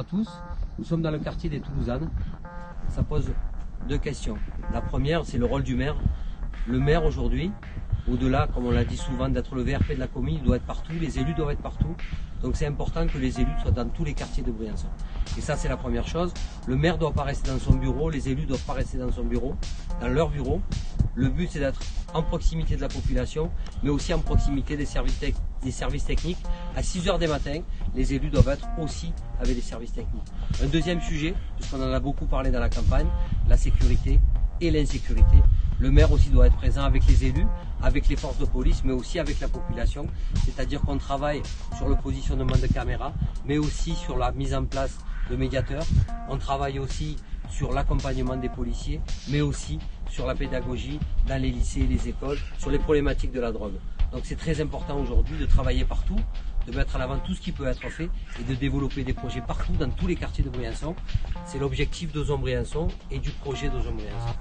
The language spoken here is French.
tous. Nous sommes dans le quartier des Toulousanes. Ça pose deux questions. La première, c'est le rôle du maire. Le maire aujourd'hui, au-delà, comme on l'a dit souvent, d'être le VRP de la commune, il doit être partout, les élus doivent être partout. Donc c'est important que les élus soient dans tous les quartiers de Briançon. Et ça, c'est la première chose. Le maire ne doit pas rester dans son bureau, les élus ne doivent pas rester dans son bureau, dans leur bureau. Le but, c'est d'être en proximité de la population, mais aussi en proximité des services techniques. À 6 h du matin, les élus doivent être aussi avec les services techniques. Un deuxième sujet, puisqu'on en a beaucoup parlé dans la campagne, la sécurité et l'insécurité. Le maire aussi doit être présent avec les élus, avec les forces de police, mais aussi avec la population. C'est-à-dire qu'on travaille sur le positionnement de caméras, mais aussi sur la mise en place de médiateurs. On travaille aussi sur l'accompagnement des policiers, mais aussi sur la pédagogie dans les lycées et les écoles, sur les problématiques de la drogue. Donc c'est très important aujourd'hui de travailler partout, de mettre en avant tout ce qui peut être fait et de développer des projets partout dans tous les quartiers de Briançon. C'est l'objectif d'Ozon Briançon et du projet d'Ozon Briançon.